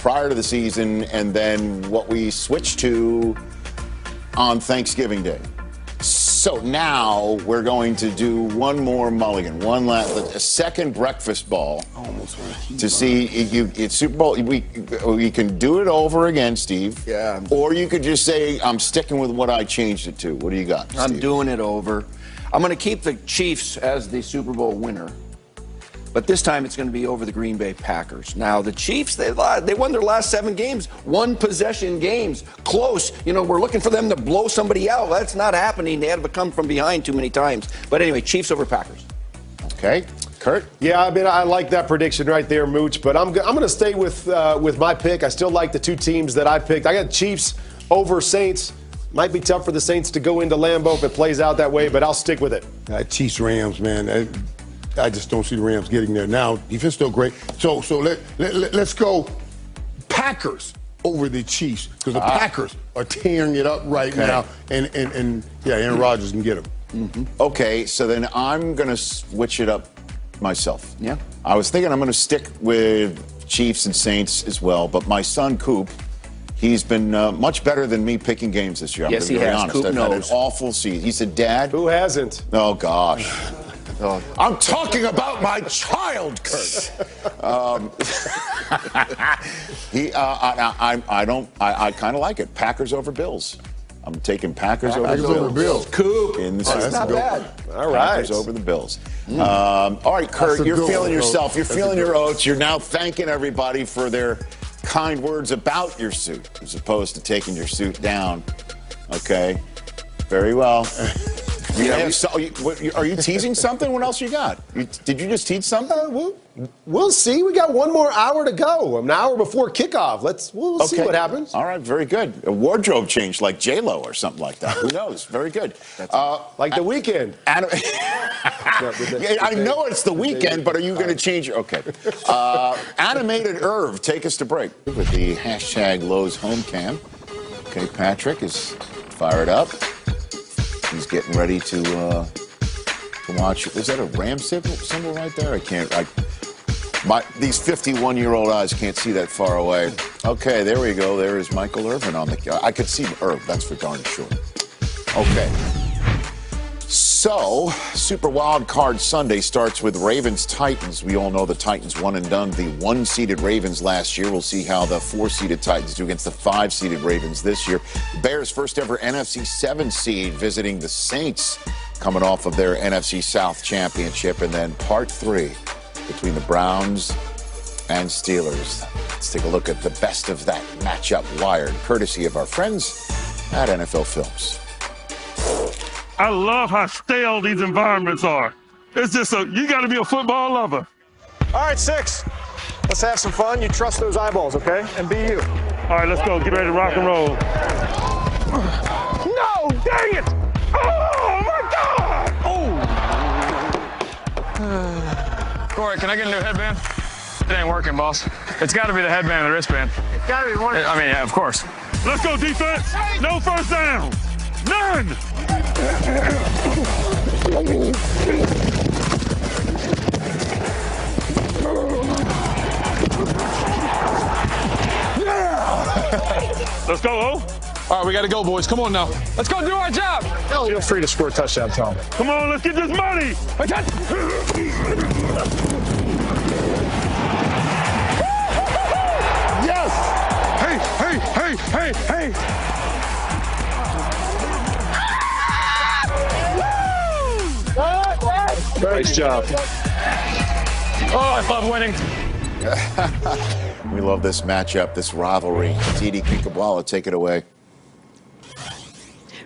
prior to the season and then what we switched to on Thanksgiving Day. So now we're going to do one more mulligan, a second breakfast ball to see it's Super Bowl. We can do it over again, Steve. Yeah. Or you could just say, I'm sticking with what I changed it to. What do you got, Steve? I'm doing it over. I'm going to keep the Chiefs as the Super Bowl winner. But this time it's going to be over the Green Bay Packers. Now, the Chiefs, they won their last 7 games, one-possession games, close. You know, we're looking for them to blow somebody out. That's not happening. They had to come from behind too many times. But anyway, Chiefs over Packers. Okay. Kurt? Yeah, I mean, I like that prediction right there, Mooch. But I'm going to stay with my pick. I still like the 2 teams that I picked. I got Chiefs over Saints. Might be tough for the Saints to go into Lambeau if it plays out that way, but I'll stick with it. Chiefs-Rams, man. I just don't see the Rams getting there. Now, defense still great. So let's go Packers over the Chiefs because the Packers are tearing it up right now. And Aaron Rodgers can get them. Mm-hmm. Okay, so then I'm going to switch it up myself. Yeah. I was thinking I'm going to stick with Chiefs and Saints as well, but my son, Coop, he's been much better than me picking games this year. Yes, he has. Honest. Coop I've had an knows. awful season. He said, Dad. Who hasn't? Oh, gosh. I'm talking about my child, Kurt. I kind of like it. Packers over Bills. I'm taking Packers over Bills. Coop. That's not bad. All right. Packers over the Bills. All right, Kurt, you're feeling yourself. You're feeling your oats. You're now thanking everybody for their kind words about your suit as opposed to taking your suit down. Okay. Very well. Are you teasing something? What else you got? Did you just tease something? We'll see. We got one more hour to go. An hour before kickoff. We'll see what happens. All right, very good. A wardrobe change like J-Lo or something like that. Who knows? Very good. Like the weekend. I know it's the weekend, but are you going to change your... Okay. Animated Irv, take us to break with the hashtag Lowe's home cam. Okay, Patrick is fired up. He's getting ready to watch. Is that a Ram symbol right there? I can't. These 51-year-old eyes can't see that far away. Okay, there we go. There is Michael Irvin on the. I could see Irv. That's for darn sure. Okay. So, Super Wild Card Sunday starts with Ravens-Titans. We all know the Titans one and done the 1-seeded Ravens last year. We'll see how the 4-seeded Titans do against the 5-seeded Ravens this year. The Bears' first ever NFC 7 seed visiting the Saints coming off of their NFC South championship. And then part 3 between the Browns and Steelers. Let's take a look at the best of that matchup wired, courtesy of our friends at NFL Films. I love how stale these environments are. It's just you got to be a football lover. All right, 6. Let's have some fun. You trust those eyeballs, okay? And be you. All right, let's go. Get ready to rock and roll. No, dang it! Oh, my God! Oh. Corey, can I get a new headband? It ain't working, boss. It's got to be the headband or the wristband. It's got to be one. I mean, yeah, of course. Let's go, defense. No first down. None. Let's go, O. All right, we got to go, boys. Come on now. Let's go do our job. Feel free to score a touchdown, Tom. Come on, let's get this money. Yes! Hey. Nice job. Oh, I love winning. We love this matchup, this rivalry. TD Kinkabwala, take it away.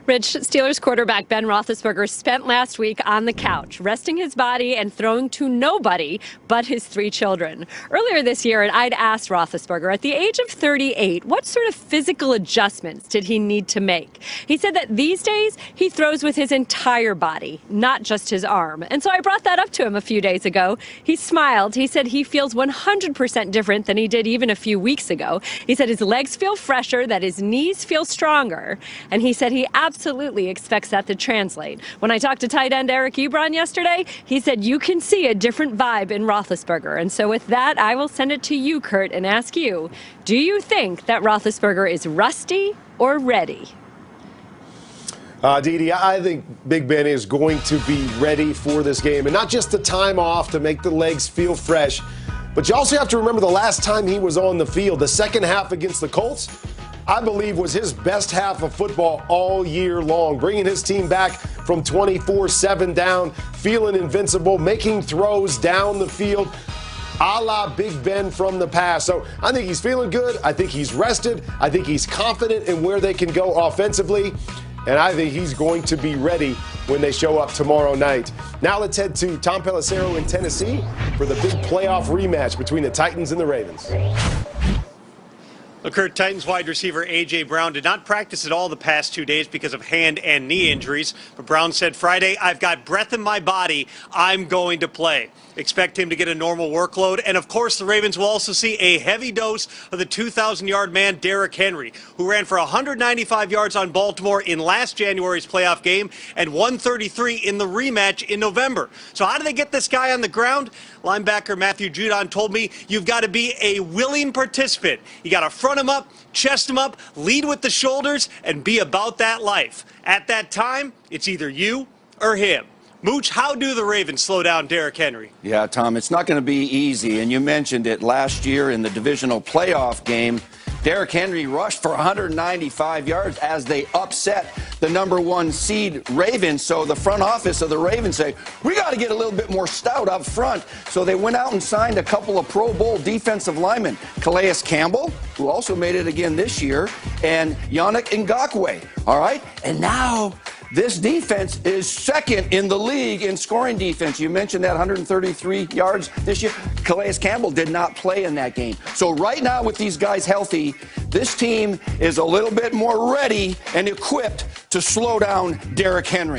Rich, Steelers quarterback Ben Roethlisberger spent last week on the couch, resting his body and throwing to nobody but his 3 children. Earlier this year, I'd asked Roethlisberger, at the age of 38, what sort of physical adjustments did he need to make? He said that these days, he throws with his entire body, not just his arm. And so I brought that up to him a few days ago. He smiled. He said he feels 100% different than he did even a few weeks ago. He said his legs feel fresher, that his knees feel stronger. And he said he absolutely absolutely expects that to translate. When I talked to tight end Eric Ebron yesterday, he said you can see a different vibe in Roethlisberger. And so with that, I will send it to you, Kurt, and ask you, do you think that Roethlisberger is rusty or ready? Dee, I think Big Ben is going to be ready for this game. And not just the time off to make the legs feel fresh, but you also have to remember the last time he was on the field, the second half against the Colts, I believe was his best half of football all year long, bringing his team back from 24-7 down, feeling invincible, making throws down the field, a la Big Ben from the past. So I think he's feeling good. I think he's rested. I think he's confident in where they can go offensively. And I think he's going to be ready when they show up tomorrow night. Now let's head to Tom Pelissero in Tennessee for the big playoff rematch between the Titans and the Ravens. Kurt, Titans wide receiver A.J. Brown did not practice at all the past 2 days because of hand and knee injuries. But Brown said Friday, "I've got breath in my body. I'm going to play." Expect him to get a normal workload. And, of course, the Ravens will also see a heavy dose of the 2,000-yard man, Derrick Henry, who ran for 195 yards on Baltimore in last January's playoff game and 133 in the rematch in November. So how do they get this guy on the ground? Linebacker Matthew Judon told me you've got to be a willing participant. You got to front him up, chest him up, lead with the shoulders, and be about that life. At that time, it's either you or him. Mooch, how do the Ravens slow down Derrick Henry? Yeah, Tom, it's not going to be easy. And you mentioned it last year in the divisional playoff game. Derrick Henry rushed for 195 yards as they upset the #1 seed Ravens. So the front office of the Ravens say, we got to get a little bit more stout up front. So they went out and signed a couple of Pro Bowl defensive linemen, Calais Campbell, who also made it again this year, and Yannick Ngakoue. All right? And now this defense is second in the league in scoring defense. You mentioned that 133 yards this year. Calais Campbell did not play in that game. So right now with these guys healthy, this team is a little bit more ready and equipped to slow down Derrick Henry.